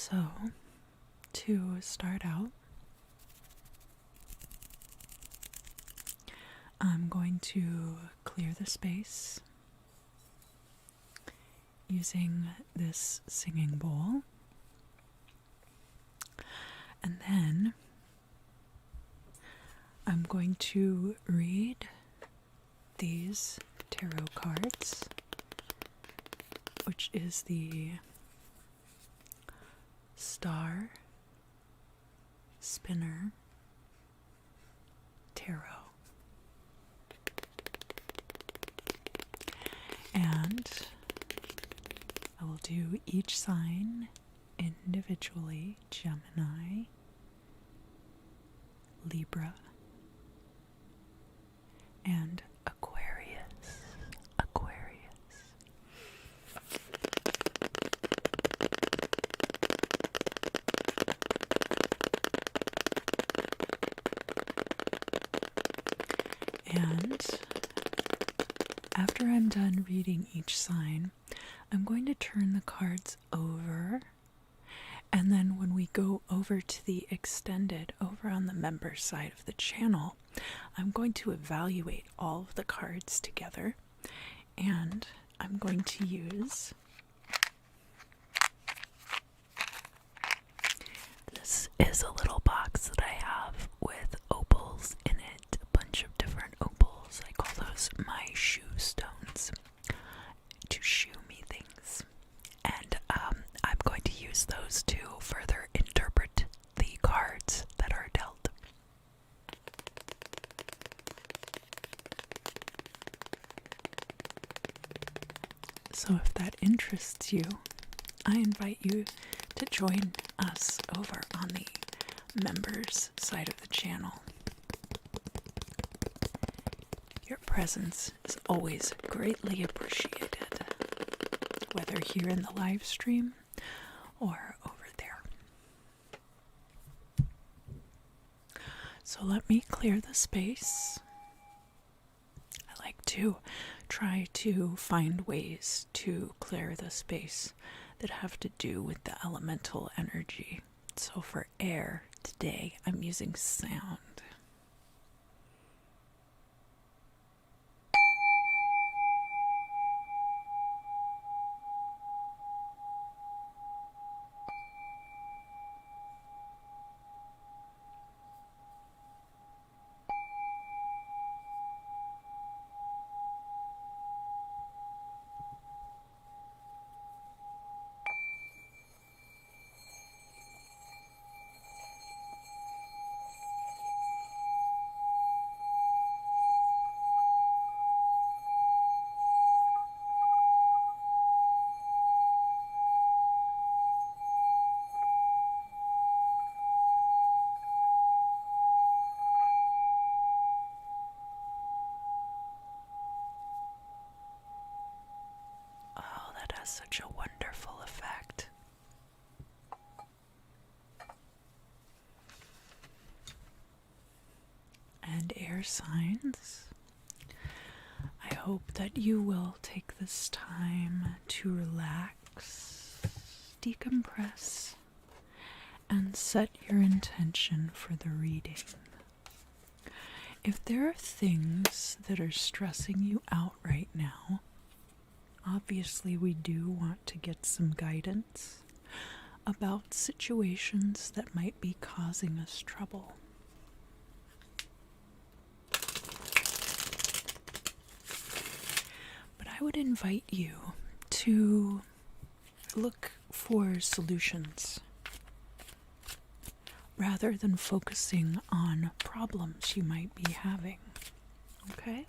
So, to start out, I'm going to clear the space using this singing bowl, and then I'm going to read these tarot cards, which is the Star Spinner Tarot. And I will do each sign individually: Gemini, Libra, and Aquarius. And after I'm done reading each sign, I'm going to turn the cards over, and then when we go over to the extended, over on the member side of the channel, I'm going to evaluate all of the cards together, and I'm going to use this is a little box that I have with opals in it, a bunch of different opals. I call those my shoe stones to shoe me things, and I'm going to use those to further interpret the cards that are dealt. So if that interests you, I invite you to join us over on the members side of the channel. Your presence is always greatly appreciated, whether here in the live stream or over there. So let me clear the space. I like to try to find ways to clear the space that have to do with the elemental energy. So for air today, I'm using sound. Such a wonderful effect. And air signs, I hope that you will take this time to relax, decompress, and set your intention for the reading. If there are things that are stressing you out right now, obviously, we do want to get some guidance about situations that might be causing us trouble. But I would invite you to look for solutions rather than focusing on problems you might be having. Okay?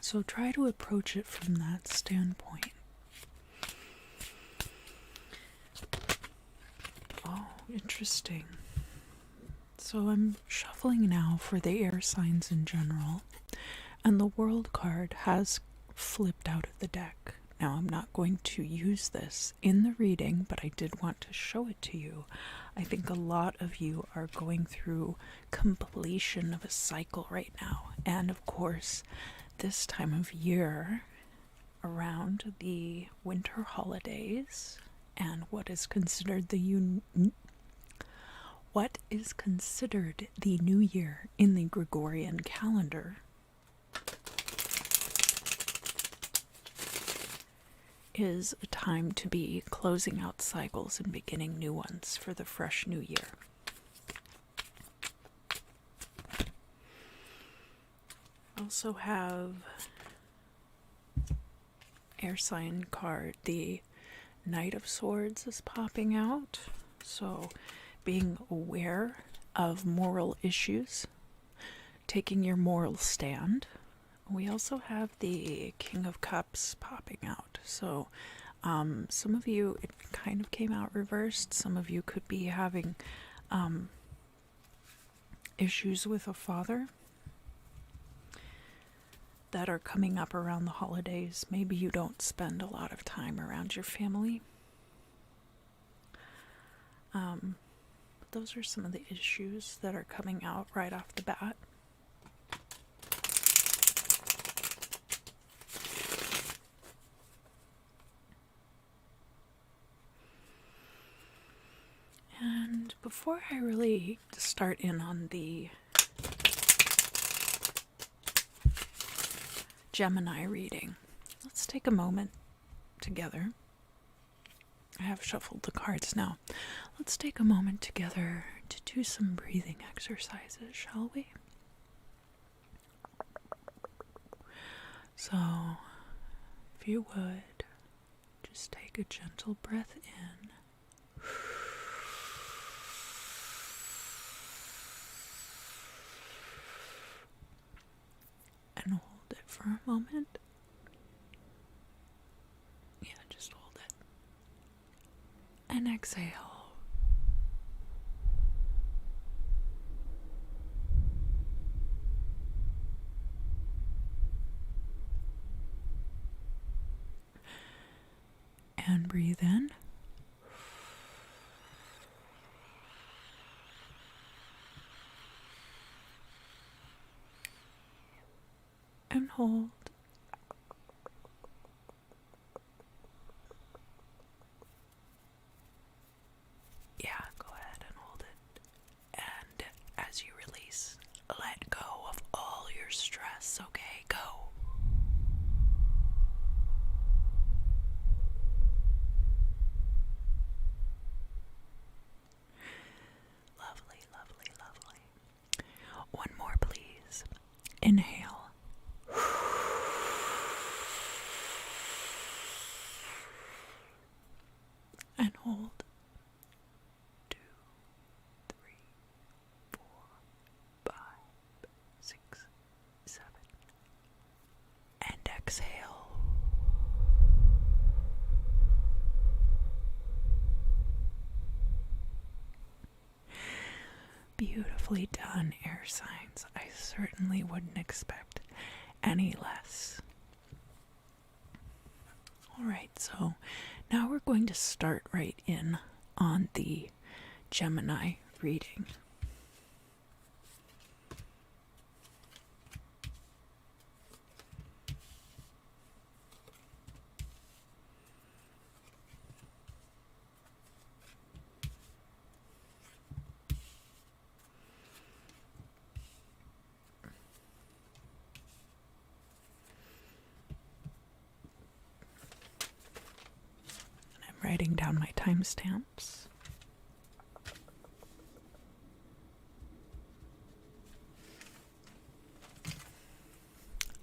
So try to approach it from that standpoint. Oh, interesting. So I'm shuffling now for the air signs in general, and the World card has flipped out of the deck. Now I'm not going to use this in the reading, but I did want to show it to you. I think a lot of you are going through completion of a cycle right now, and of course, this time of year, around the winter holidays and what is considered the new year in the Gregorian calendar is a time to be closing out cycles and beginning new ones for the fresh new year. I also have air sign card. The Knight of Swords is popping out, so being aware of moral issues, taking your moral stand. We also have the King of Cups popping out. So some of you, it kind of came out reversed. Some of you could be having issues with a father that are coming up around the holidays. Maybe you don't spend a lot of time around your family. Those are some of the issues that are coming out right off the bat. And before I really start in on the Gemini reading, let's take a moment together. I have shuffled the cards now. Let's take a moment together to do some breathing exercises, shall we? So, if you would, just take a gentle breath in. And hold it for a moment. Yeah, just hold it. And exhale. And breathe in. And hold. Yeah, go ahead and hold it. And as you release, let go of all your stress, okay? Go. Lovely, lovely, lovely. One more, please. Inhale. And hold. 2, 3, 4, 5, 6, 7. And exhale. Beautifully done, air signs. I certainly wouldn't expect any less. Alright, so now we're going to start right in on the Gemini reading. Writing down my timestamps.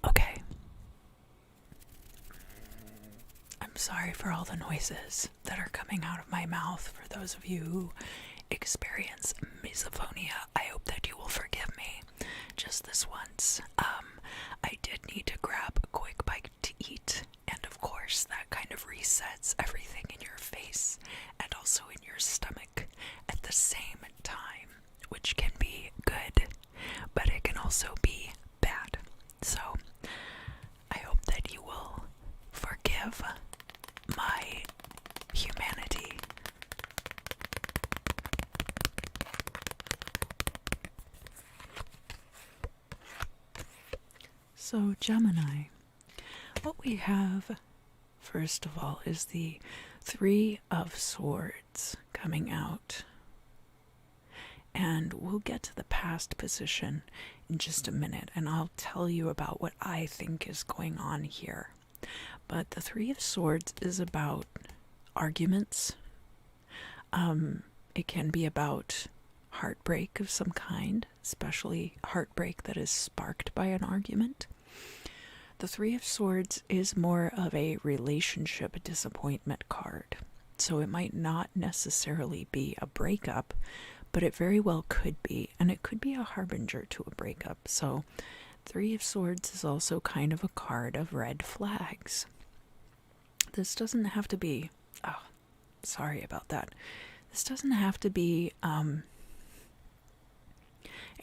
Okay. I'm sorry for all the noises that are coming out of my mouth. For those of you who experience misophonia, I hope that you will forgive me just this once. I did need to grab a quick bite to eat, and of course that kind of resets everything in your face and also in your stomach at the same time, which can be good, but it can also be bad. So I hope that you will forgive my humanity. So Gemini, what we have first of all, is the Three of Swords coming out. And we'll get to the past position in just a minute, and I'll tell you about what I think is going on here. But the Three of Swords is about arguments. It can be about heartbreak of some kind, especially heartbreak that is sparked by an argument. The Three of Swords is more of a relationship disappointment card. So it might not necessarily be a breakup, but it very well could be, and it could be a harbinger to a breakup. So Three of Swords is also kind of a card of red flags. This doesn't have to be, oh, sorry about that. This doesn't have to be a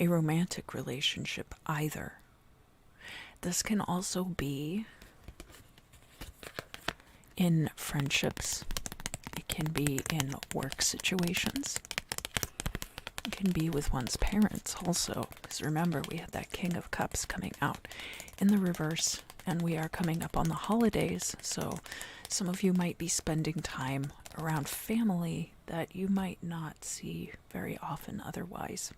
romantic relationship either. This can also be in friendships. It can be in work situations. It can be with one's parents also. Because remember, we had that King of Cups coming out in the reverse, and we are coming up on the holidays, so some of you might be spending time around family that you might not see very often otherwise.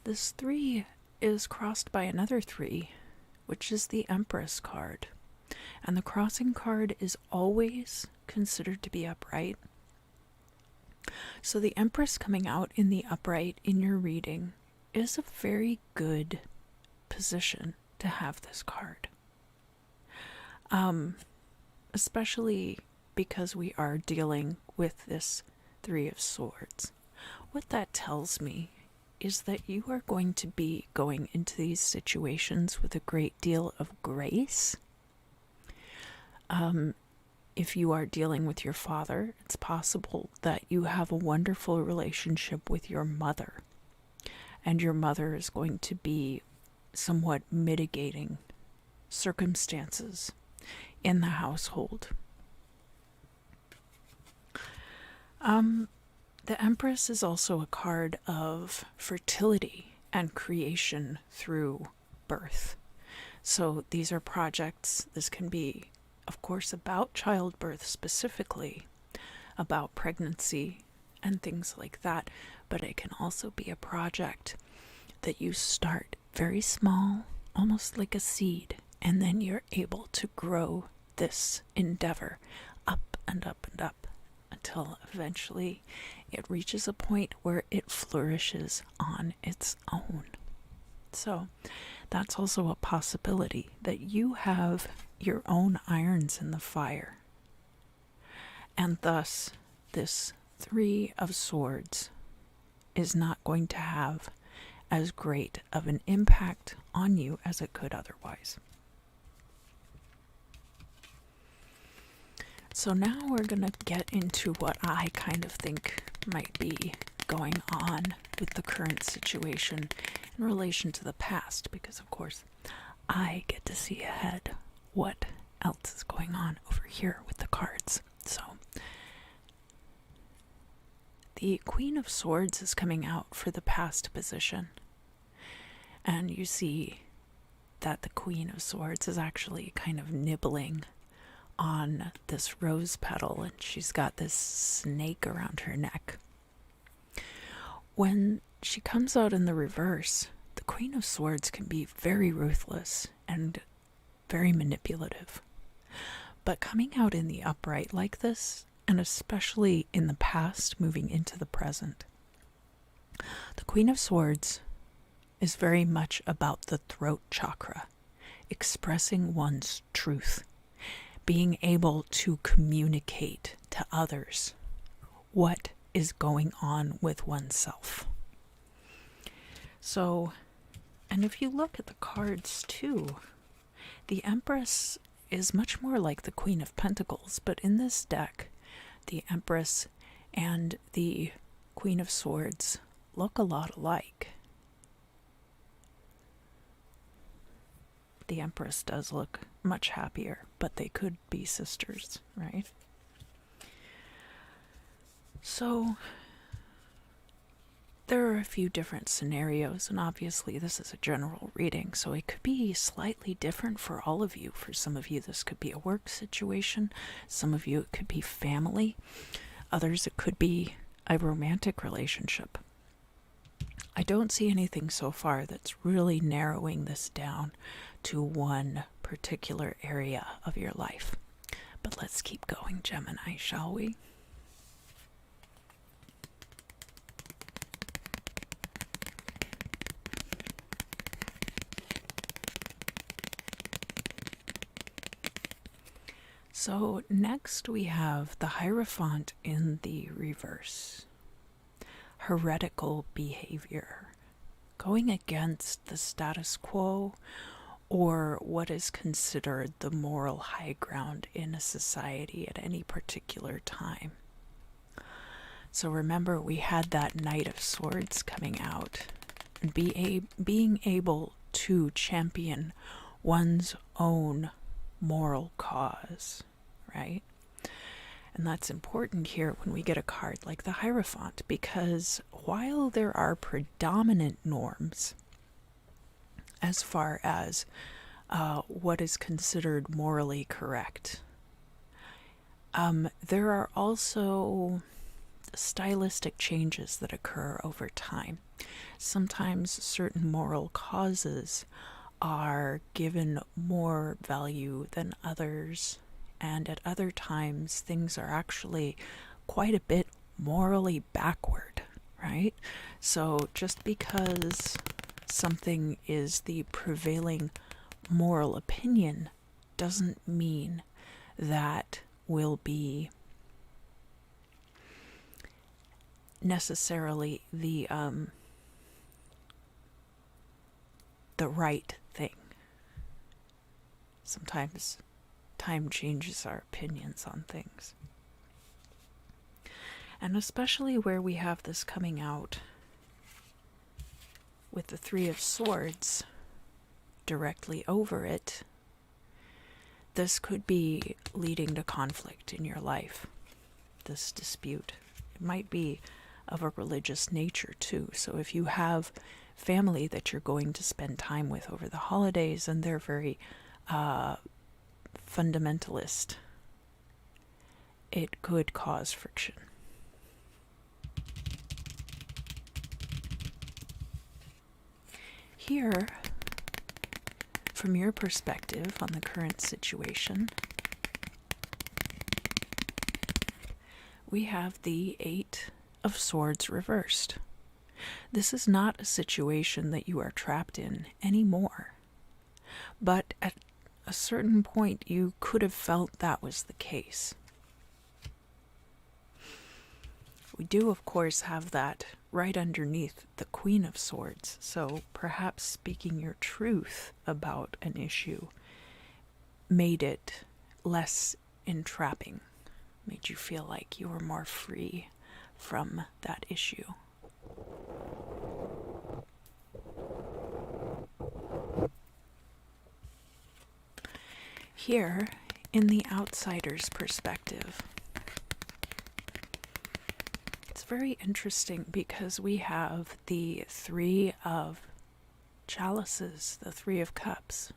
This 3 is crossed by another 3, which is the Empress card. And the crossing card is always considered to be upright. So the Empress coming out in the upright in your reading is a very good position to have this card. Especially because we are dealing with this Three of Swords. What that tells me is that you are going to be going into these situations with a great deal of grace. If you are dealing with your father, it's possible that you have a wonderful relationship with your mother, and your mother is going to be somewhat mitigating circumstances in the household. The Empress is also a card of fertility and creation through birth. So these are projects. This can be, of course, about childbirth specifically, about pregnancy and things like that, but it can also be a project that you start very small, almost like a seed, and then you're able to grow this endeavor up and up and up until eventually it reaches a point where it flourishes on its own. So that's also a possibility, that you have your own irons in the fire. And thus, this Three of Swords is not going to have as great of an impact on you as it could otherwise. So now we're going to get into what I kind of think might be going on with the current situation in relation to the past, because of course I get to see ahead what else is going on over here with the cards. So the Queen of Swords is coming out for the past position, and you see that the Queen of Swords is actually kind of nibbling on this rose petal, and she's got this snake around her neck. When she comes out in the reverse, the Queen of Swords can be very ruthless and very manipulative. But coming out in the upright like this, and especially in the past moving into the present, the Queen of Swords is very much about the throat chakra, expressing one's truth, being able to communicate to others what is going on with oneself. So, and if you look at the cards too, the Empress is much more like the Queen of Pentacles, but in this deck, the Empress and the Queen of Swords look a lot alike. The Empress does look much happier, but they could be sisters, right? So there are a few different scenarios, and obviously this is a general reading, so it could be slightly different for all of you. For some of you, this could be a work situation. Some of you, it could be family. Others, it could be a romantic relationship. I don't see anything so far that's really narrowing this down to one particular area of your life. But let's keep going, Gemini, shall we? So next we have the Hierophant in the reverse. Heretical behavior, going against the status quo or what is considered the moral high ground in a society at any particular time. So remember, we had that Knight of Swords coming out, and being able to champion one's own moral cause, right? And that's important here when we get a card like the Hierophant, because while there are predominant norms as far as what is considered morally correct, there are also stylistic changes that occur over time. Sometimes certain moral causes are given more value than others, and at other times things are actually quite a bit morally backward, right? So just because something is the prevailing moral opinion doesn't mean that will be necessarily the right thing. Sometimes time changes our opinions on things. And especially where we have this coming out with the Three of Swords directly over it, this could be leading to conflict in your life, this dispute. It might be of a religious nature too. So if you have family that you're going to spend time with over the holidays and they're very fundamentalist, it could cause friction. Here, from your perspective on the current situation, we have the Eight of Swords reversed. This is not a situation that you are trapped in anymore. But at a certain point, you could have felt that was the case. We do, of course, have that right underneath the Queen of Swords. So perhaps speaking your truth about an issue made it less entrapping, made you feel like you were more free from that issue. Here, in the outsider's perspective, it's very interesting because we have the Three of Chalices, the Three of Cups.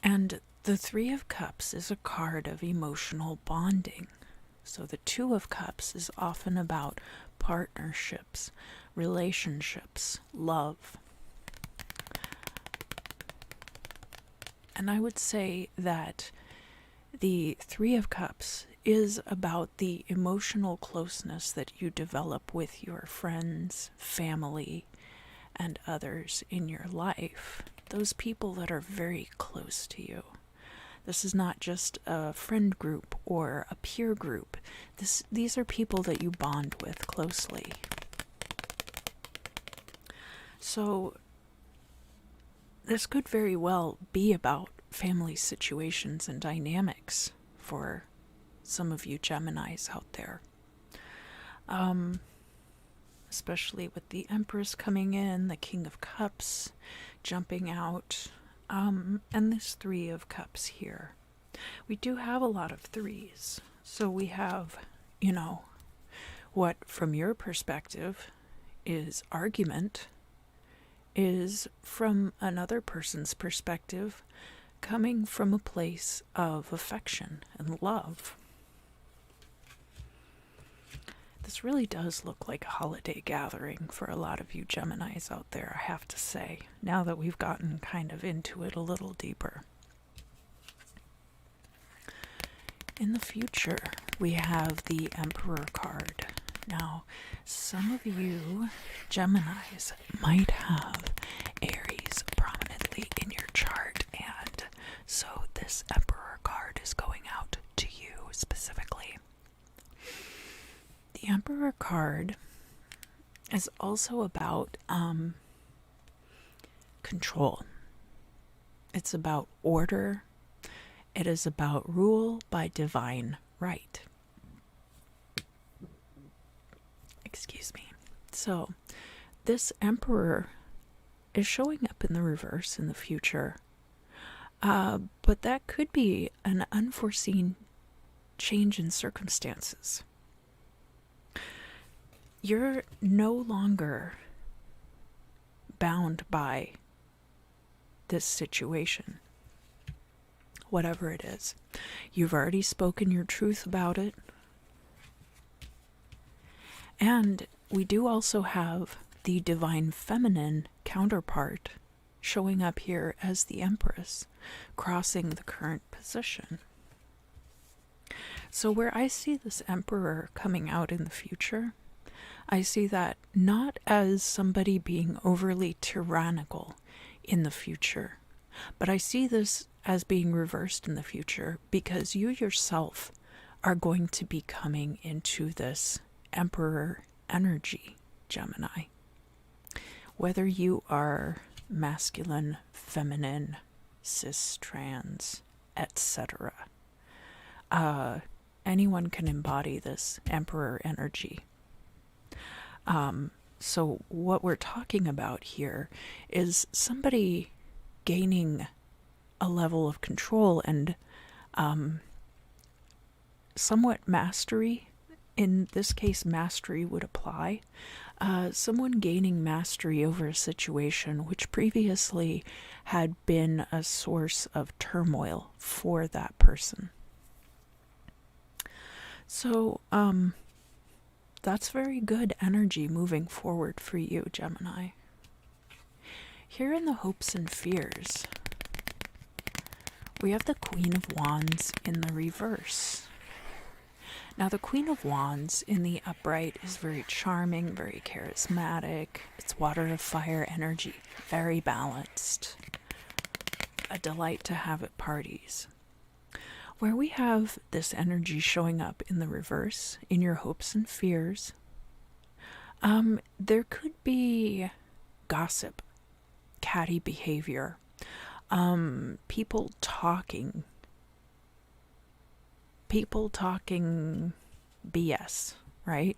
And the Three of Cups is a card of emotional bonding. So the Two of Cups is often about partnerships, relationships, love. And I would say that the Three of Cups is about the emotional closeness that you develop with your friends, family, and others in your life. Those people that are very close to you. This is not just a friend group or a peer group. These are people that you bond with closely. So this could very well be about family situations and dynamics for some of you Geminis out there. Especially with the Empress coming in, the King of Cups jumping out, and this Three of Cups here. We do have a lot of threes. So we have, what from your perspective is argument is from another person's perspective, coming from a place of affection and love. This really does look like a holiday gathering for a lot of you Geminis out there, I have to say, now that we've gotten kind of into it a little deeper. In the future, we have the Emperor card. Now, some of you Geminis might have Aries prominently in your chart, and so this Emperor card is going out to you specifically. The Emperor card is also about control. It's about order. It is about rule by divine right. Excuse me. So, this Emperor is showing up in the reverse in the future. But that could be an unforeseen change in circumstances. You're no longer bound by this situation, whatever it is. You've already spoken your truth about it. And we do also have the divine feminine counterpart showing up here as the Empress, crossing the current position. So where I see this Emperor coming out in the future, I see that not as somebody being overly tyrannical in the future, but I see this as being reversed in the future because you yourself are going to be coming into this Emperor energy, Gemini. Whether you are masculine, feminine, cis, trans, etc., anyone can embody this Emperor energy. So what we're talking about here is somebody gaining a level of control and somewhat mastery. In this case, mastery would apply. Someone gaining mastery over a situation which previously had been a source of turmoil for that person. So, that's very good energy moving forward for you, Gemini. Here in the hopes and fears, we have the Queen of Wands in the reverse. Now, the Queen of Wands in the upright is very charming, very charismatic. It's water of fire energy, very balanced. A delight to have at parties. Where we have this energy showing up in the reverse, in your hopes and fears, there could be gossip, catty behavior, people talking BS, right?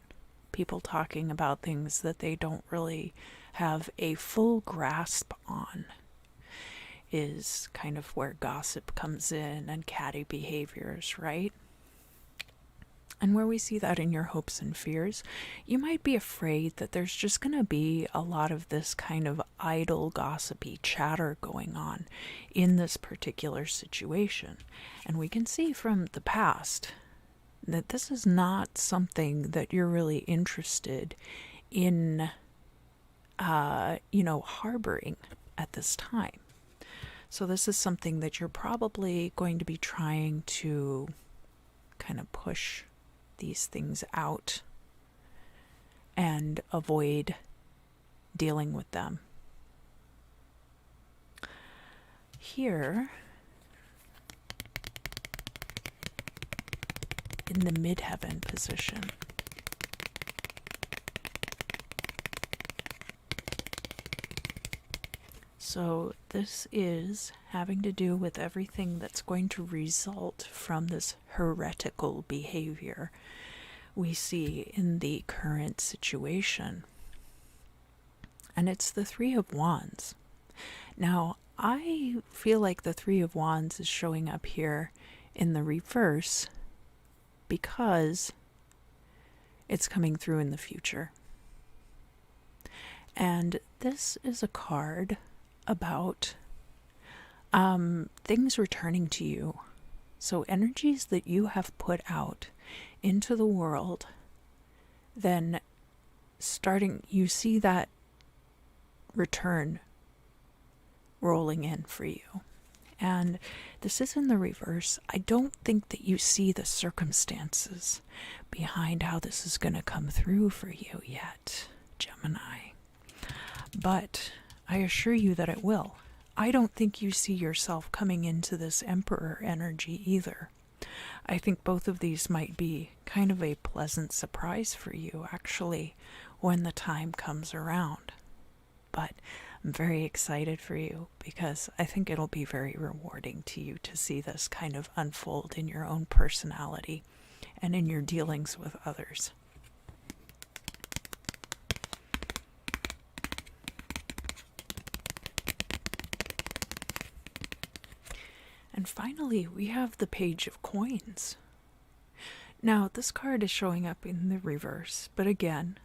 People talking about things that they don't really have a full grasp on is kind of where gossip comes in and catty behaviors, right? And where we see that in your hopes and fears, you might be afraid that there's just going to be a lot of this kind of idle, gossipy chatter going on in this particular situation. And we can see from the past that this is not something that you're really interested in, harboring at this time. So this is something that you're probably going to be trying to kind of push these things out and avoid dealing with them. Here, in the midheaven position, so this is having to do with everything that's going to result from this heretical behavior we see in the current situation. And it's the Three of Wands. Now, I feel like the Three of Wands is showing up here in the reverse because it's coming through in the future. And this is a card about things returning to you. So energies that you have put out into the world, then you see that return rolling in for you. And this is in the reverse. I don't think that you see the circumstances behind how this is going to come through for you yet, Gemini. But I assure you that it will. I don't think you see yourself coming into this Emperor energy either. I think both of these might be kind of a pleasant surprise for you, actually, when the time comes around. But I'm very excited for you because I think it'll be very rewarding to you to see this kind of unfold in your own personality and in your dealings with others. And finally, we have the Page of Coins. Now, this card is showing up in the reverse, but again,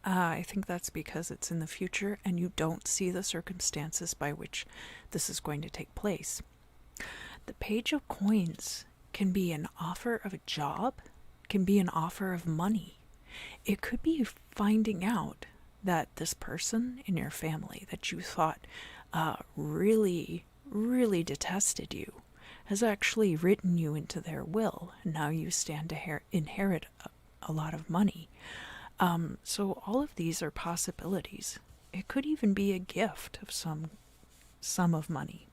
I think that's because it's in the future and you don't see the circumstances by which this is going to take place. The Page of Coins can be an offer of a job, can be an offer of money. It could be finding out that this person in your family that you thought really, really detested you has actually written you into their will, and now you stand to inherit a lot of money. So all of these are possibilities. It could even be a gift of some sum of money.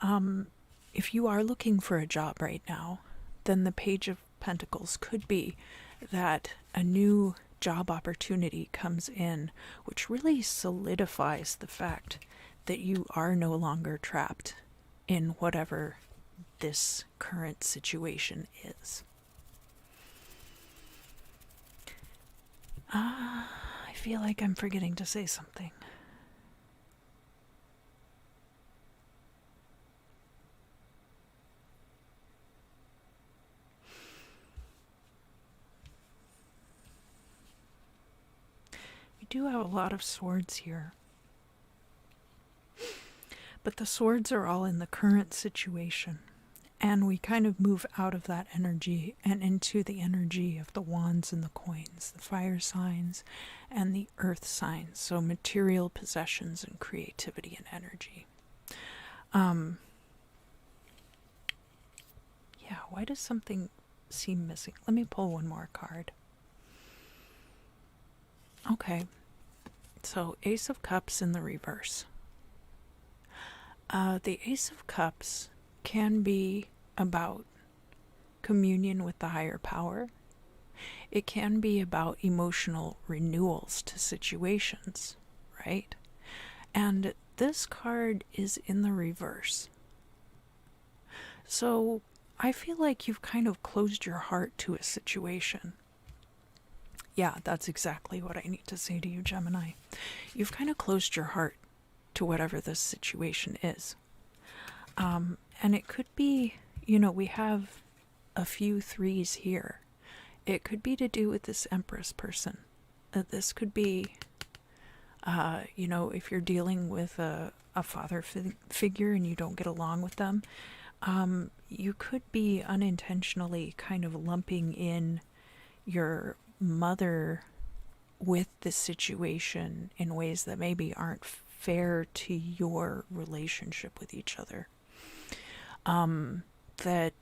If you are looking for a job right now, then the Page of Pentacles could be that a new job opportunity comes in, which really solidifies the fact that you are no longer trapped in whatever this current situation is. I feel like I'm forgetting to say something. We do have a lot of swords here. But the swords are all in the current situation. And we kind of move out of that energy and into the energy of the wands and the coins, the fire signs and the earth signs. So material possessions and creativity and energy. Yeah, why does something seem missing? Let me pull one more card. Okay, so Ace of Cups in the reverse. The Ace of Cups can be about communion with the higher power. It can be about emotional renewals to situations, right? And this card is in the reverse. So I feel like you've kind of closed your heart to a situation. Yeah, that's exactly what I need to say to you, Gemini. You've kind of closed your heart to whatever this situation is. And it could be, we have a few threes here. It could be to do with this Empress person. This could be, if you're dealing with a father figure and you don't get along with them, you could be unintentionally kind of lumping in your mother with this situation in ways that maybe aren't fair to your relationship with each other. That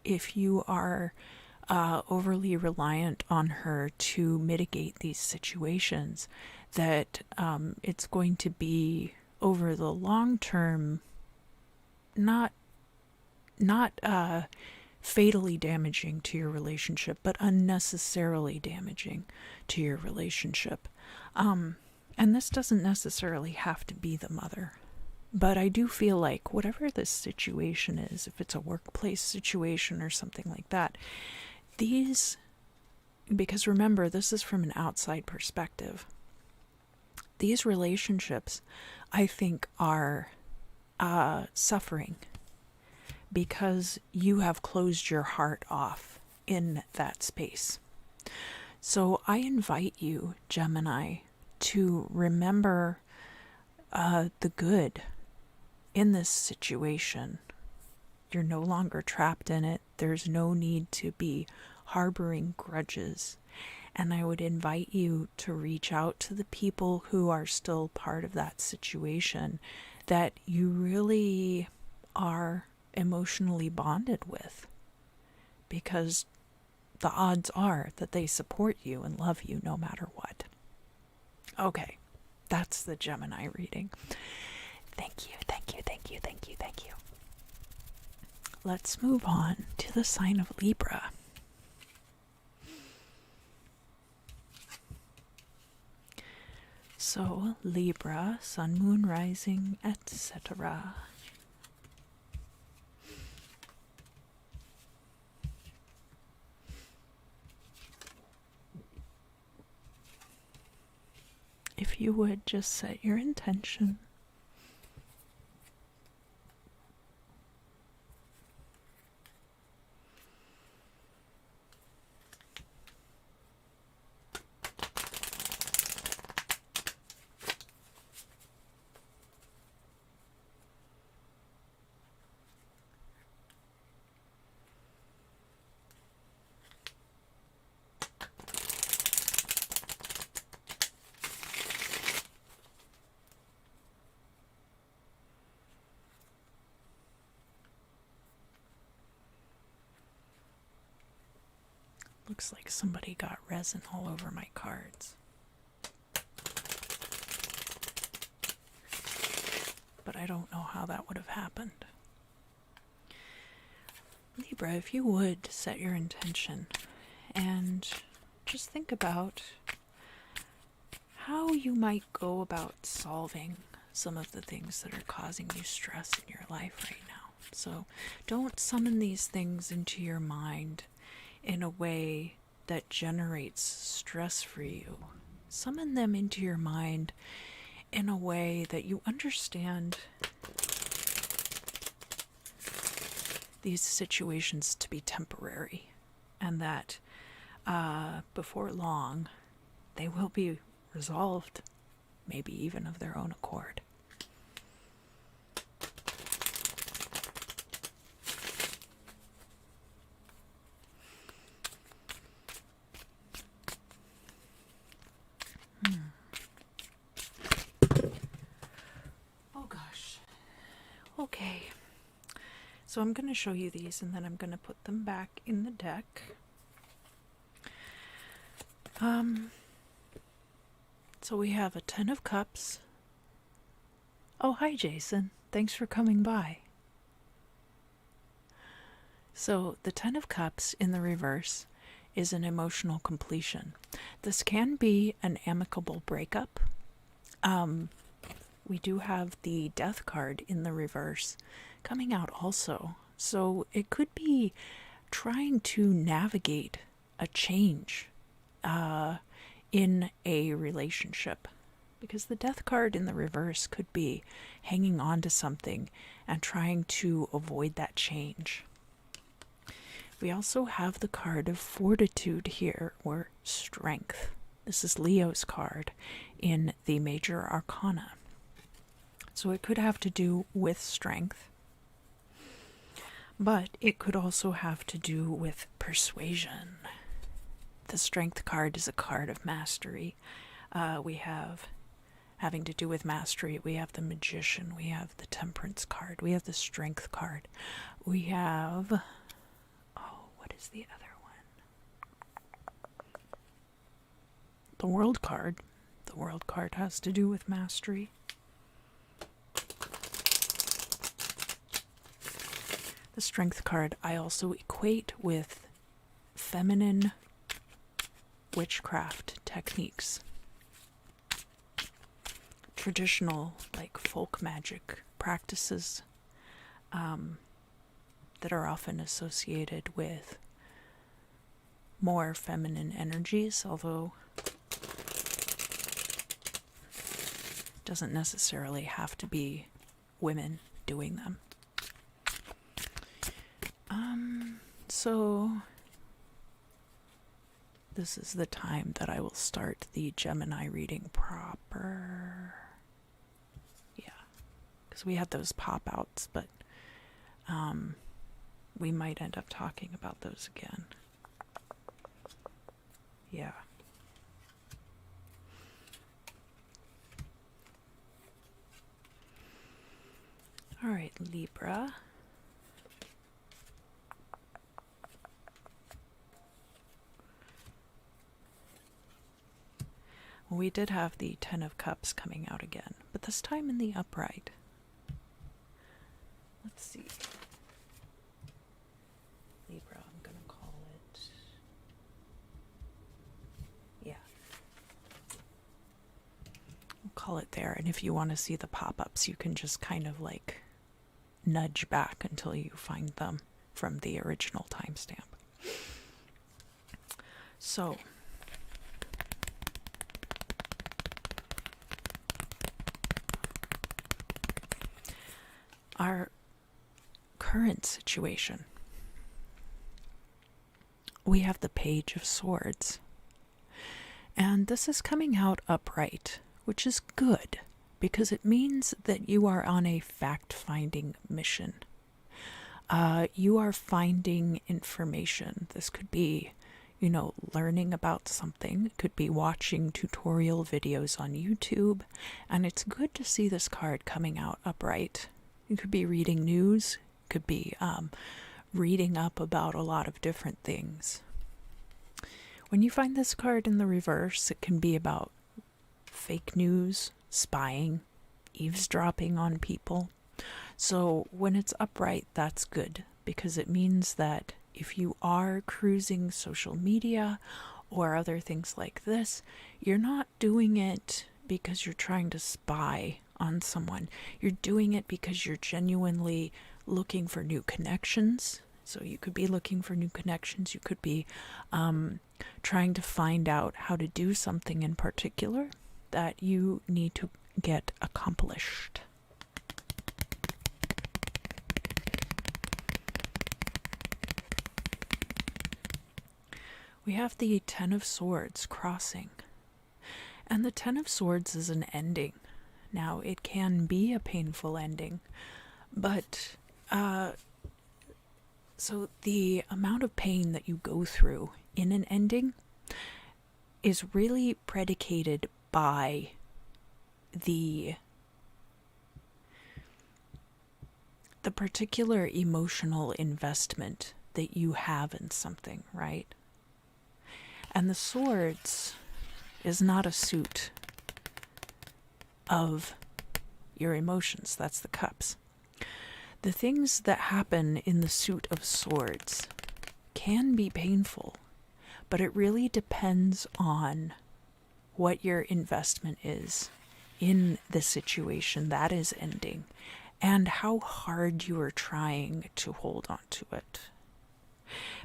if you are overly reliant on her to mitigate these situations, that it's going to be over the long term not fatally damaging to your relationship, but unnecessarily damaging to your relationship. And this doesn't necessarily have to be the mother. But I do feel like whatever this situation is, if it's a workplace situation or something like that, because remember, this is from an outside perspective, these relationships, I think, are suffering because you have closed your heart off in that space. So I invite you, Gemini, to remember the good in this situation. You're no longer trapped in it. There's no need to be harboring grudges. And I would invite you to reach out to the people who are still part of that situation that you really are emotionally bonded with, because the odds are that they support you and love you no matter what. Okay, that's the Gemini reading. Thank you, thank you, thank you, thank you, thank you. Let's move on to the sign of Libra. So, Libra, sun, moon, rising, etc. If you would just set your intention. Looks like somebody got resin all over my cards. But I don't know how that would have happened. Libra, if you would set your intention and just think about how you might go about solving some of the things that are causing you stress in your life right now. So don't summon these things into your mind in a way that generates stress for you. Summon them into your mind in a way that you understand these situations to be temporary, and that before long they will be resolved, maybe even of their own accord. Oh gosh. Okay. So I'm going to show you these and then I'm going to put them back in the deck. So we have a 10 of Cups. Oh, hi Jason. Thanks for coming by. So the 10 of Cups in the reverse is an emotional completion. This can be an amicable breakup. We do have the Death card in the reverse coming out also. So it could be trying to navigate a change in a relationship. Because the Death card in the reverse could be hanging on to something and trying to avoid that change. We also have the card of Fortitude here, or Strength. This is Leo's card in the Major Arcana. So it could have to do with strength, but it could also have to do with persuasion. The Strength card is a card of mastery. We have having to do with mastery. We have the Magician. We have the Temperance card. We have the Strength card. We have... what is the other one? The World card. The World card has to do with mastery. The Strength card I also equate with feminine witchcraft techniques. Traditional, like folk magic practices that are often associated with more feminine energies, although it doesn't necessarily have to be women doing them. So this is the time that I will start the Gemini reading proper. Yeah, because we had those pop-outs, but we might end up talking about those again. Yeah. All right, Libra. Well, we did have the Ten of Cups coming out again, but this time in the upright. Let's see. Libra, I'm going to call it. Yeah. We'll call it there. And if you want to see the pop-ups, you can just kind of like nudge back until you find them from the original timestamp. So, our current situation, we have the Page of Swords, and this is coming out upright, which is good because it means that you are on a fact-finding mission. You are finding information. This could be, learning about something. It could be watching tutorial videos on YouTube, and it's good to see this card coming out upright. You could be reading news, could be reading up about a lot of different things. When you find this card in the reverse, it can be about fake news, spying, eavesdropping on people. So when it's upright, that's good, because it means that if you are cruising social media or other things like this, you're not doing it because you're trying to spy on someone. You're doing it because you're genuinely looking for new connections. So you could be looking for new connections. You could be trying to find out how to do something in particular that you need to get accomplished. We have the Ten of Swords crossing. And the Ten of Swords is an ending. Now, it can be a painful ending, but so the amount of pain that you go through in an ending is really predicated by the particular emotional investment that you have in something, right? And the Swords is not a suit of your emotions. That's the Cups. The things that happen in the suit of Swords can be painful, but it really depends on what your investment is in the situation that is ending and how hard you are trying to hold on to it.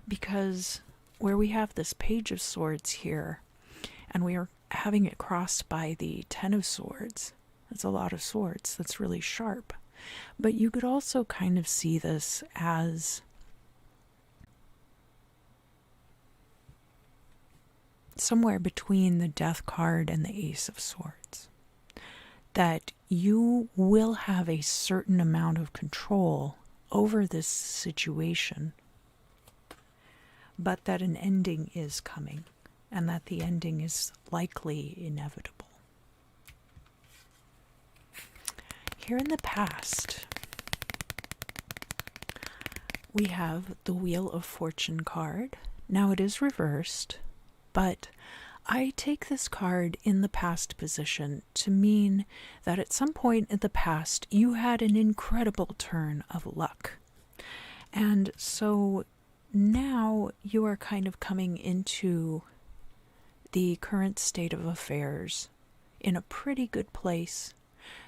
Because where we have this Page of Swords here, and we are having it crossed by the Ten of Swords, that's a lot of swords, that's really sharp. But you could also kind of see this as somewhere between the Death card and the Ace of Swords. That you will have a certain amount of control over this situation, but that an ending is coming, and that the ending is likely inevitable. Here in the past, we have the Wheel of Fortune card. Now it is reversed, but I take this card in the past position to mean that at some point in the past you had an incredible turn of luck. And so now you are kind of coming into the current state of affairs in a pretty good place.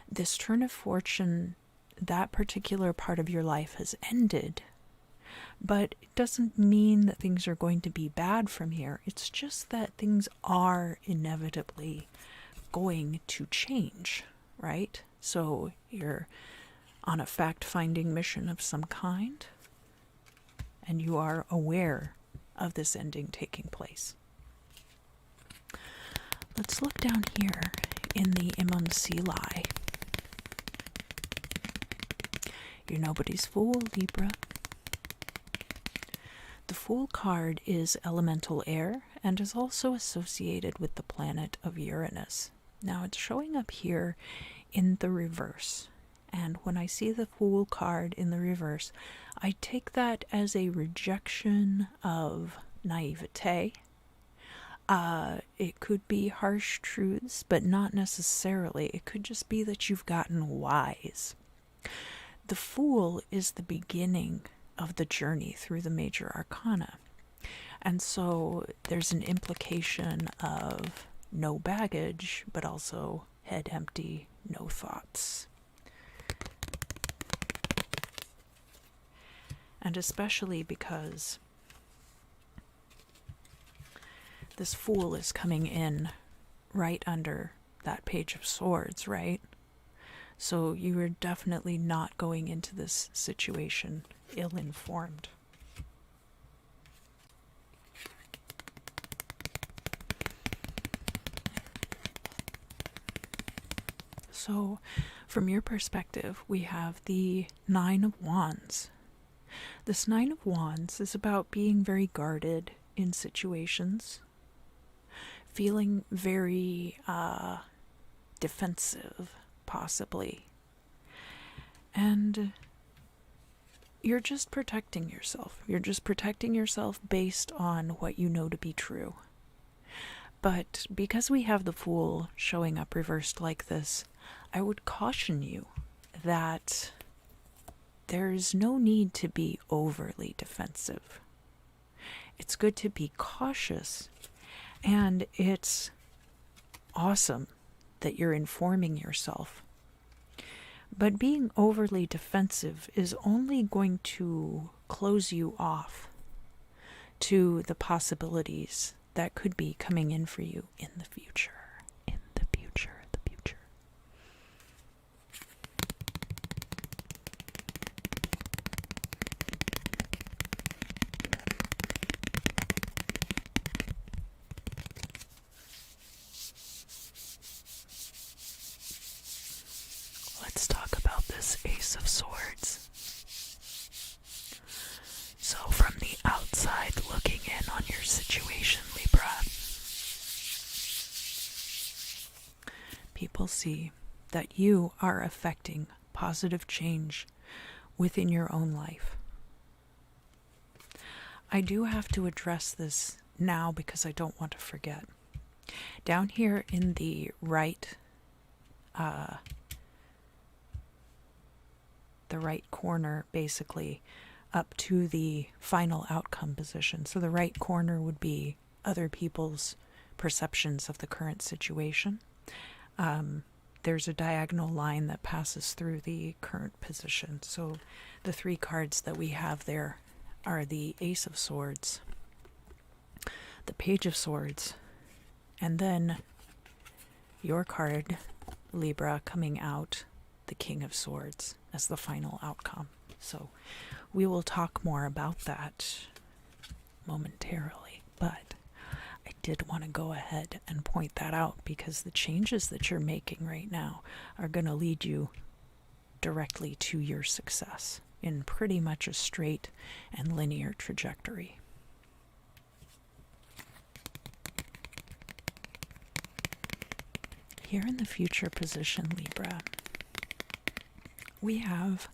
This turn of fortune, that particular part of your life has ended, but it doesn't mean that things are going to be bad from here. It's just that things are inevitably going to change, right? So you're on a fact-finding mission of some kind, and you are aware of this ending taking place. Let's look down here in the MMC. You're nobody's fool, Libra. The Fool card is elemental air and is also associated with the planet of Uranus. Now it's showing up here in the reverse. And when I see the Fool card in the reverse, I take that as a rejection of naivete. It could be harsh truths, but not necessarily. It could just be that you've gotten wise. The Fool is the beginning of the journey through the major arcana. And so there's an implication of no baggage, but also head empty, no thoughts. And especially because this Fool is coming in right under that Page of Swords, right? So you are definitely not going into this situation ill-informed. So from your perspective, we have the Nine of Wands. This Nine of Wands is about being very guarded in situations, feeling very defensive, possibly. And you're just protecting yourself. You're just protecting yourself based on what you know to be true. But because we have the Fool showing up reversed like this, I would caution you that there's no need to be overly defensive. It's good to be cautious, and it's awesome that you're informing yourself. But being overly defensive is only going to close you off to the possibilities that could be coming in for you in the future. In the future, the future. Let's talk about this Ace of Swords. So from the outside looking in on your situation, Libra, people see that you are affecting positive change within your own life. I do have to address this now because I don't want to forget. Down here in the right corner, basically, up to the final outcome position. So the right corner would be other people's perceptions of the current situation. There's a diagonal line that passes through the current position. So the three cards that we have there are the Ace of Swords, the Page of Swords, and then your card, Libra, coming out, the King of Swords, as the final outcome. So we will talk more about that momentarily, but I did want to go ahead and point that out because the changes that you're making right now are going to lead you directly to your success in pretty much a straight and linear trajectory. Here in the future position, Libra, we have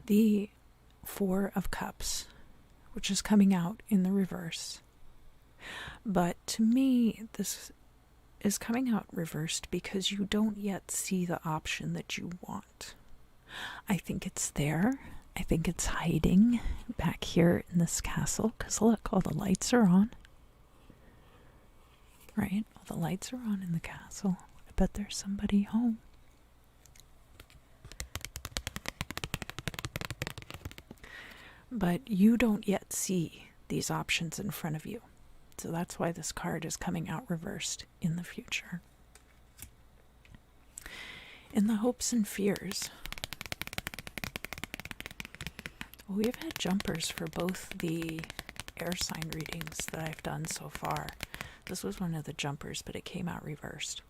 the Four of Cups, which is coming out in the reverse. But to me, this is coming out reversed because you don't yet see the option that you want. I think it's there. I think it's hiding back here in this castle, because look, all the lights are on. Right? All the lights are on in the castle. I bet there's somebody home. But you don't yet see these options in front of you. So that's why this card is coming out reversed in the future. In the hopes and fears, we've had jumpers for both the air sign readings that I've done so far. This was one of the jumpers, but it came out reversed.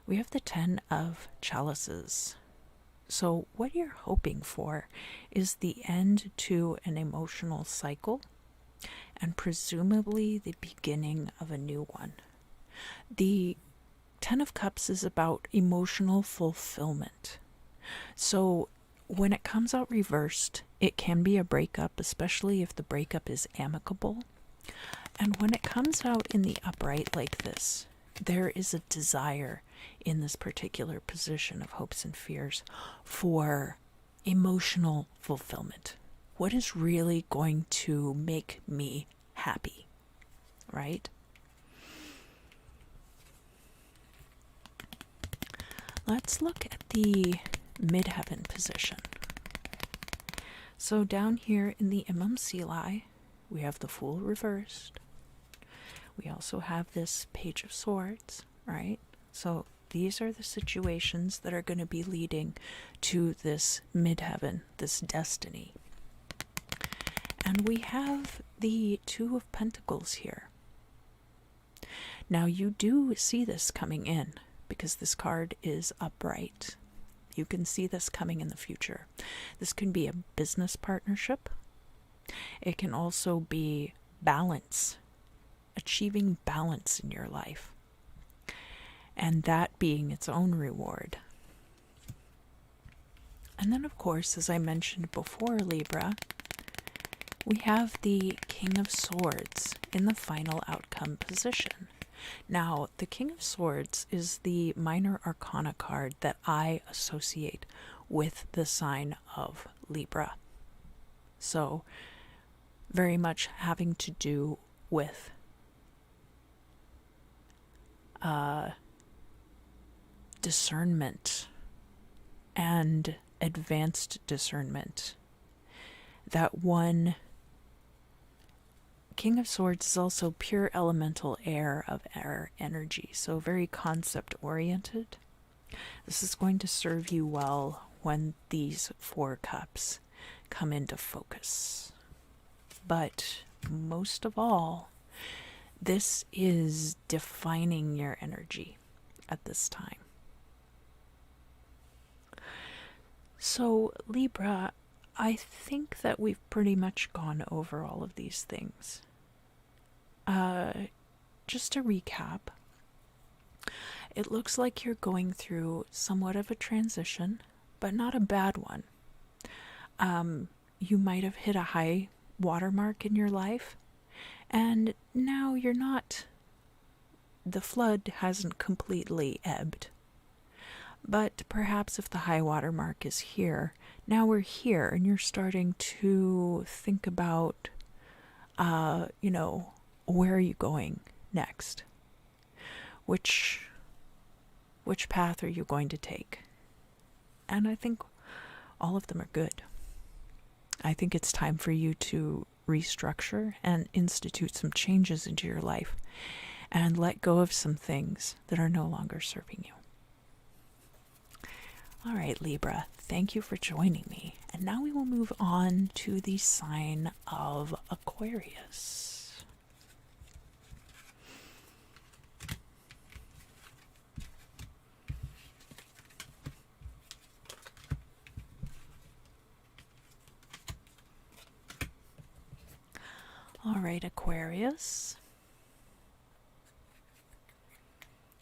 We have the 10 of chalices. So what you're hoping for is the end to an emotional cycle and presumably the beginning of a new one. The 10 of Cups is about emotional fulfillment. So when it comes out reversed, it can be a breakup, especially if the breakup is amicable. And when it comes out in the upright like this, there is a desire in this particular position of hopes and fears for emotional fulfillment. What is really going to make me happy, right? Let's look at the midheaven position. So down here in the MMCLI, we have the Fool reversed. We also have this Page of Swords, right? So these are the situations that are going to be leading to this midheaven, this destiny. And we have the Two of Pentacles here. Now you do see this coming in because this card is upright. You can see this coming in the future. This can be a business partnership. It can also be balance, achieving balance in your life, and that being its own reward. And then, of course, as I mentioned before, Libra, we have the King of Swords in the final outcome position. Now, the King of Swords is the minor arcana card that I associate with the sign of Libra. So, very much having to do with discernment and advanced discernment. That one King of Swords is also pure elemental air of air energy, so very concept oriented. This is going to serve you well when these 4 cups come into focus. But most of all, this is defining your energy at this time. So, Libra, I think that we've pretty much gone over all of these things. Just to recap, it looks like you're going through somewhat of a transition, but not a bad one. You might have hit a high watermark in your life, and now you're not, the flood hasn't completely ebbed. But perhaps if the high water mark is here, now we're here and you're starting to think about, where are you going next? Which path are you going to take? And I think all of them are good. I think it's time for you to restructure and institute some changes into your life and let go of some things that are no longer serving you. All right, Libra, thank you for joining me. And now we will move on to the sign of Aquarius. All right, Aquarius.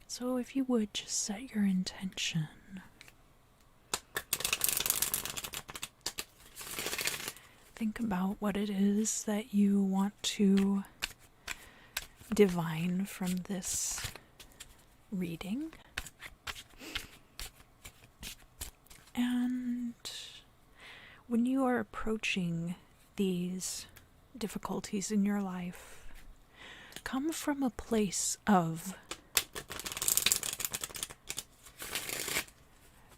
So if you would just set your intention. Think about what it is that you want to divine from this reading. And when you are approaching these difficulties in your life, come from a place of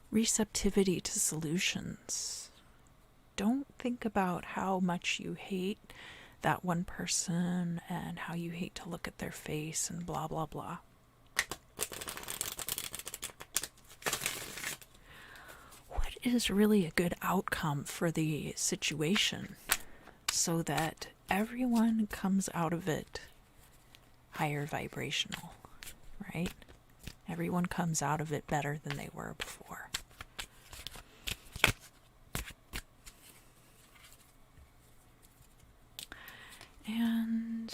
receptivity to solutions. Don't think about how much you hate that one person and how you hate to look at their face and blah, blah, blah. What is really a good outcome for the situation so that everyone comes out of it higher vibrational, right? Everyone comes out of it better than they were before. And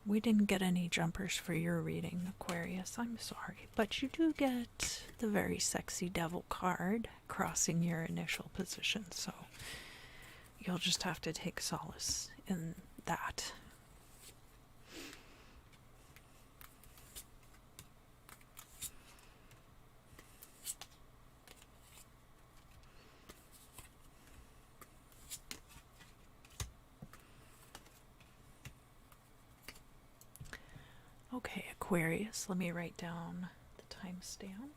we didn't get any jumpers for your reading, Aquarius. I'm sorry. But you do get the very sexy devil card crossing your initial position. So you'll just have to take solace in that. Okay, Aquarius, let me write down the timestamp.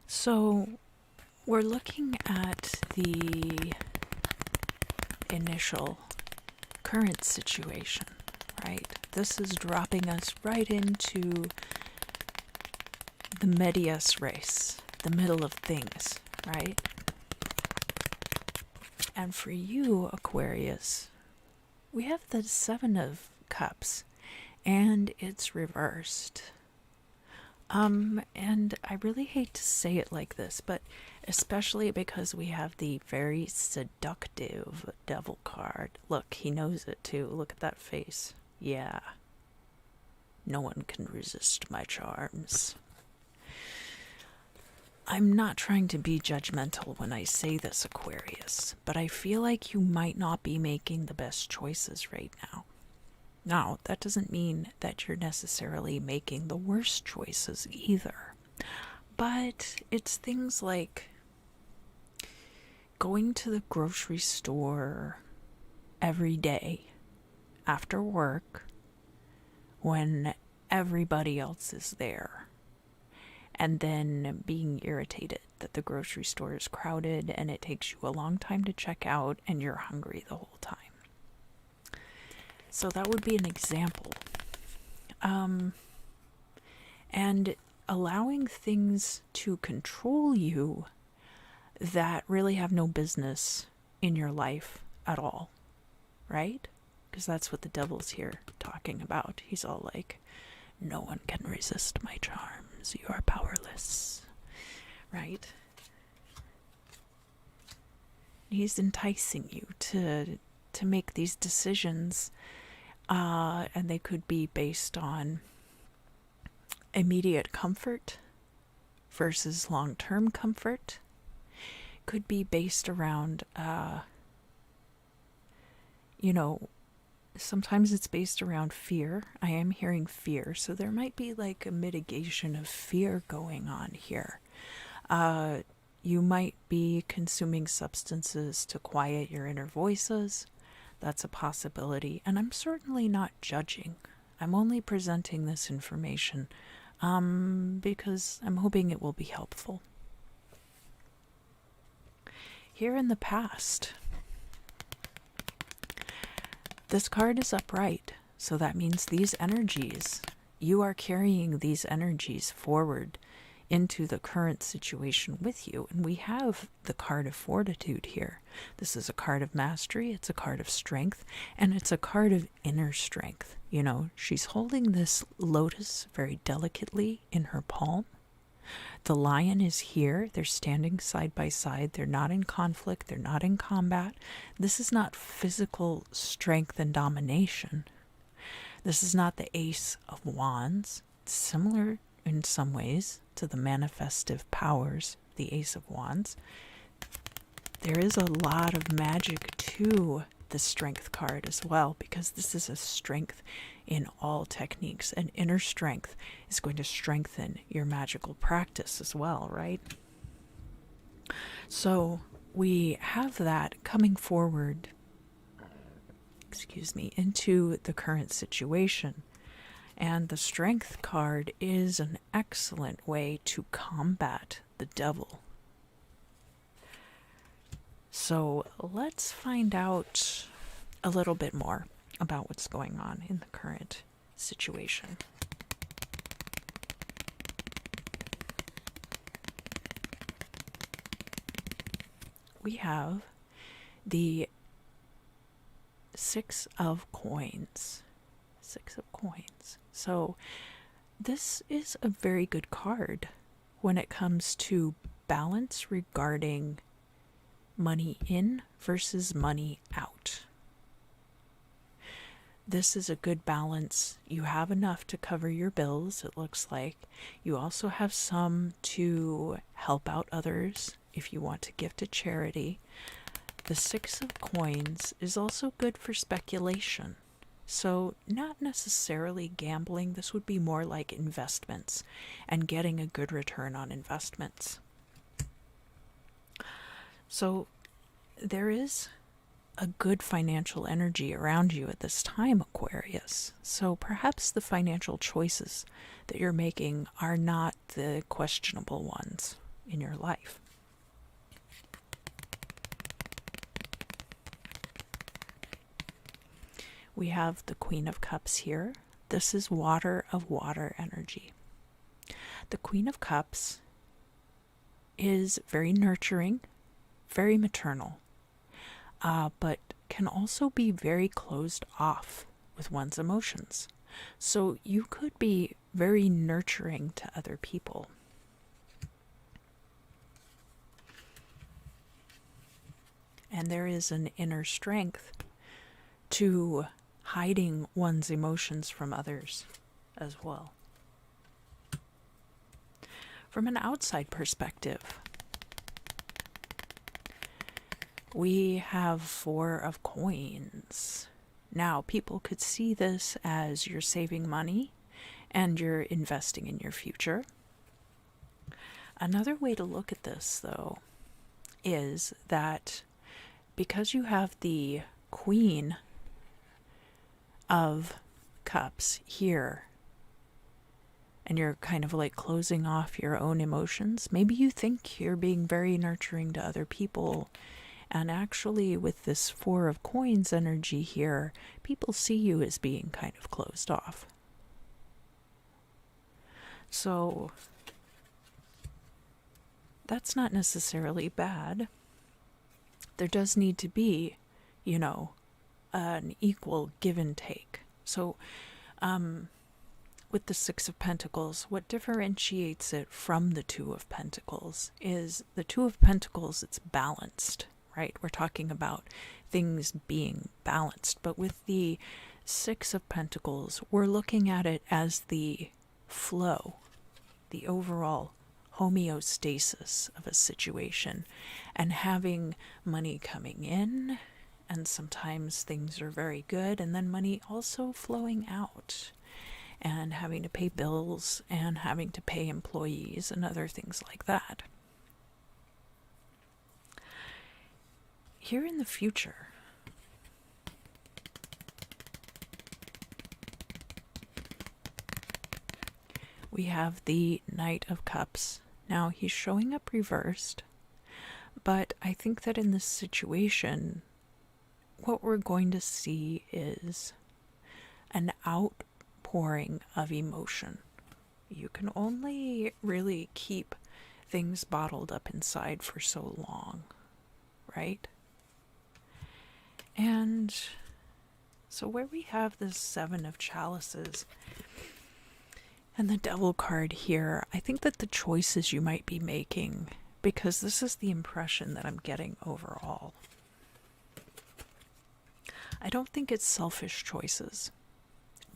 So we're looking at the initial current situation, right? This is dropping us right into the medias res, the middle of things, right? And for you, Aquarius, we have the Seven of Cups, and it's reversed. And I really hate to say it like this, but especially because we have the very seductive devil card. Look, he knows it too. Look at that face. Yeah. No one can resist my charms. I'm not trying to be judgmental when I say this, Aquarius, but I feel like you might not be making the best choices right now. Now, that doesn't mean that you're necessarily making the worst choices either, but it's things like going to the grocery store every day after work when everybody else is there, and then being irritated that the grocery store is crowded and it takes you a long time to check out and you're hungry the whole time. So that would be an example. And allowing things to control you that really have no business in your life at all, right? Because that's what the devil's here talking about. He's all like, no one can resist my charms. You are powerless, right? He's enticing you to make these decisions, and they could be based on immediate comfort versus long-term comfort. Could be based around, sometimes it's based around fear. I am hearing fear, so there might be like a mitigation of fear going on here. You might be consuming substances to quiet your inner voices. That's a possibility, and I'm certainly not judging. I'm only presenting this information because I'm hoping it will be helpful. Here in the past, this card is upright, so that means these energies, you are carrying these energies forward into the current situation with you. And we have the card of fortitude here. This is a card of mastery, it's a card of strength, and it's a card of inner strength. She's holding this lotus very delicately in her palm. The lion is here. They're standing side by side. They're not in conflict. They're not in combat. This is not physical strength and domination. This is not the Ace of Wands. It's similar in some ways to the manifestive powers, the Ace of Wands. There is a lot of magic to the strength card as well, because this is a strength in all techniques, and inner strength is going to strengthen your magical practice as well, right? So we have that coming forward, into the current situation. And the strength card is an excellent way to combat the devil. So let's find out a little bit more about what's going on in the current situation. we have the Six of Coins. Six of Coins. So this is a very good card when it comes to balance regarding money in versus money out. This is a good balance. You have enough to cover your bills, it looks like. You also have some to help out others if you want to give to charity. The Six of Coins is also good for speculation. So not necessarily gambling. This would be more like investments and getting a good return on investments. So there is a good financial energy around you at this time, Aquarius. So perhaps the financial choices that you're making are not the questionable ones in your life. We have the Queen of Cups here. This is water of water energy. The Queen of Cups is very nurturing, very maternal, but can also be very closed off with one's emotions. So you could be very nurturing to other people. And there is an inner strength to hiding one's emotions from others as well. From an outside perspective, we have Four of Coins. Now, people could see this as you're saving money and you're investing in your future. Another way to look at this, though, is that because you have the Queen of Cups here, and you're kind of like closing off your own emotions, maybe you think you're being very nurturing to other people, and actually with this Four of Coins energy here, people see you as being kind of closed off. So that's not necessarily bad. There does need to be, an equal give and take. So with the Six of Pentacles, what differentiates it from the Two of Pentacles is the Two of Pentacles, it's balanced, right? We're talking about things being balanced. But with the Six of Pentacles, we're looking at it as the flow, the overall homeostasis of a situation, and having money coming in, and sometimes things are very good, and then money also flowing out, and having to pay bills and having to pay employees and other things like that. Here in the future, we have the Knight of Cups. Now, he's showing up reversed, but I think that in this situation, what we're going to see is an outpouring of emotion. You can only really keep things bottled up inside for so long, right? And so where we have this Seven of Chalices and the Devil card here, I think that the choices you might be making, because this is the impression that I'm getting overall, I don't think it's selfish choices,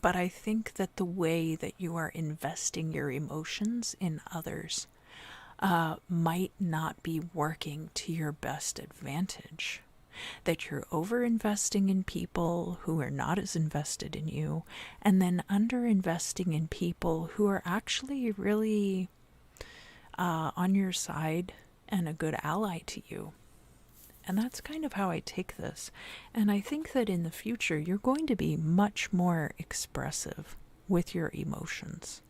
but I think that the way that you are investing your emotions in others might not be working to your best advantage. That you're over-investing in people who are not as invested in you, and then under-investing in people who are actually really on your side and a good ally to you. And that's kind of how I take this. And I think that in the future, you're going to be much more expressive with your emotions.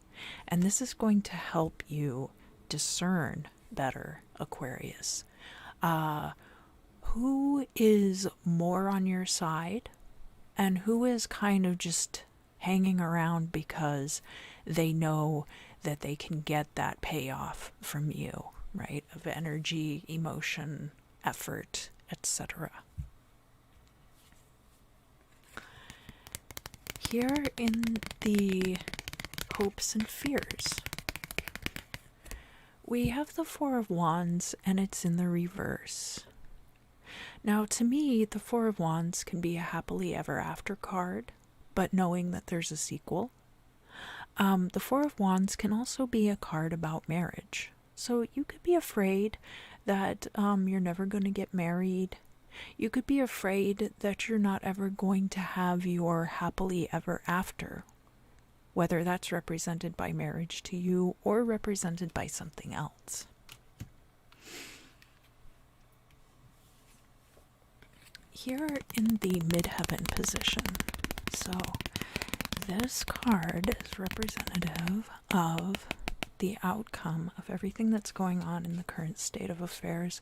And this is going to help you discern better, Aquarius. Who is more on your side and who is kind of just hanging around because they know that they can get that payoff from you, right? Of energy, emotion, effort, etc. Here in the hopes and fears, we have the Four of Wands, and it's in the reverse. Now, to me, the Four of Wands can be a happily ever after card, but knowing that there's a sequel. The Four of Wands can also be a card about marriage. So you could be afraid that you're never going to get married. You could be afraid that you're not ever going to have your happily ever after, whether that's represented by marriage to you or represented by something else. Here in the midheaven position, so this card is representative of the outcome of everything that's going on in the current state of affairs,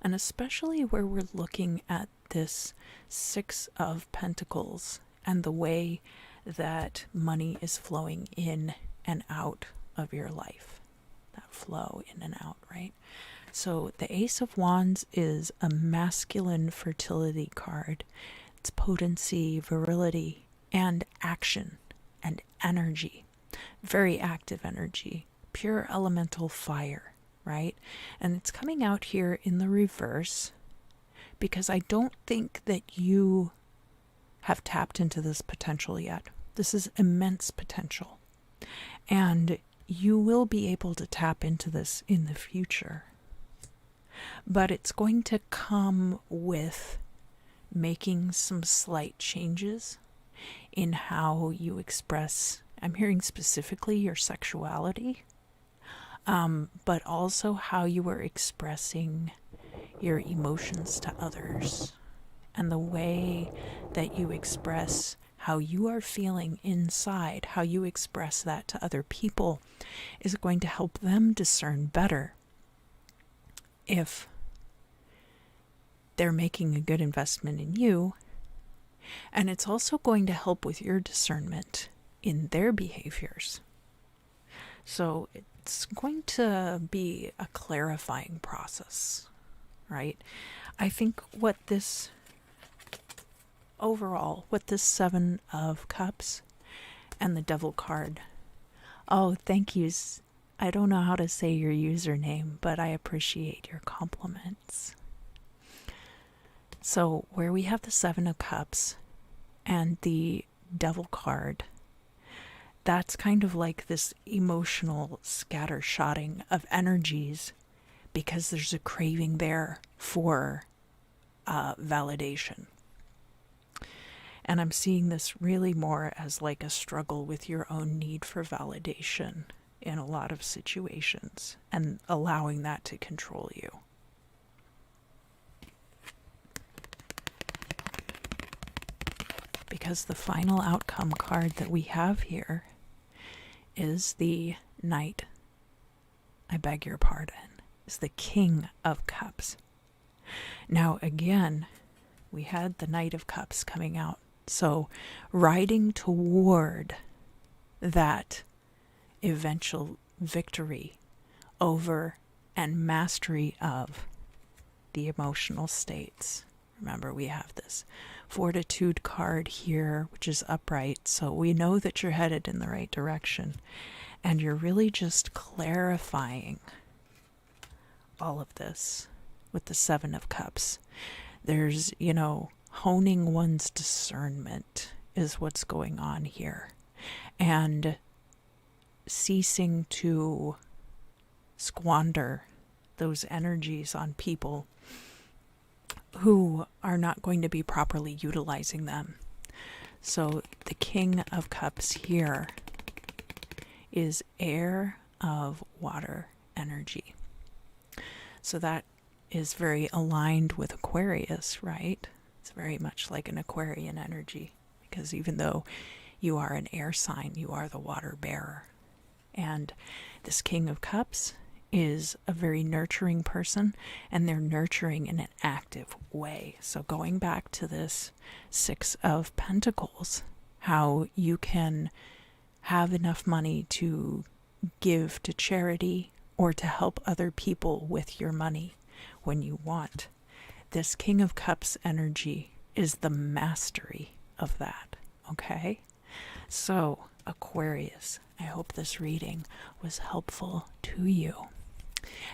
and especially where we're looking at this Six of Pentacles and the way that money is flowing in and out of your life. That flow in and out, right? So the Ace of Wands is a masculine fertility card. It's potency, virility, and action and energy. Very active energy. Pure elemental fire, right? And it's coming out here in the reverse because I don't think that you have tapped into this potential yet. This is immense potential. And you will be able to tap into this in the future. But it's going to come with making some slight changes in how you express, I'm hearing specifically your sexuality, but also how you are expressing your emotions to others, and the way that you express how you are feeling inside, how you express that to other people is going to help them discern better if they're making a good investment in you. And it's also going to help with your discernment in their behaviors. So it's going to be a clarifying process, right? I think what this Seven of Cups and the Devil card, oh, thank yous. I don't know how to say your username, but I appreciate your compliments. So where we have the Seven of Cups and the Devil card, that's kind of like this emotional scattershotting of energies because there's a craving there for validation. And I'm seeing this really more as like a struggle with your own need for validation in a lot of situations and allowing that to control you. Because the final outcome card that we have here is the Knight. I beg your pardon. Is the King of Cups. Now again, we had the Knight of Cups coming out. So riding toward that eventual victory over and mastery of the emotional states. Remember, we have this Fortitude card here, which is upright, so we know that you're headed in the right direction. And you're really just clarifying all of this with the Seven of Cups. There's, honing one's discernment is what's going on here. And ceasing to squander those energies on people who are not going to be properly utilizing them. So the King of Cups here is air of water energy. So that is very aligned with Aquarius, right? It's very much like an Aquarian energy, because even though you are an air sign, you are the water bearer. And this King of Cups is a very nurturing person, and they're nurturing in an active way. So going back to this Six of Pentacles, how you can have enough money to give to charity or to help other people with your money when you want. this King of Cups energy is the mastery of that, okay? So, Aquarius, I hope this reading was helpful to you.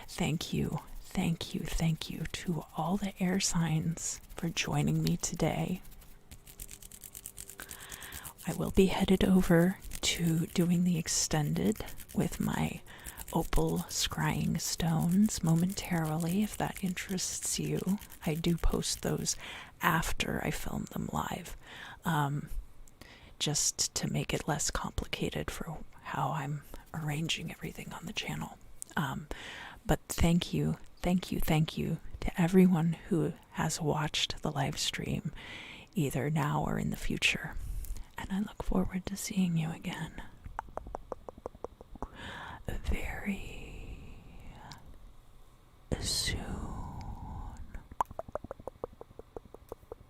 Thank you, thank you, thank you to all the air signs for joining me today. I will be headed over to doing the extended with my opal scrying stones momentarily, if that interests you. I do post those after I film them live, just to make it less complicated for how I'm arranging everything on the channel. But thank you, thank you, thank you to everyone who has watched the live stream, either now or in the future. And I look forward to seeing you again very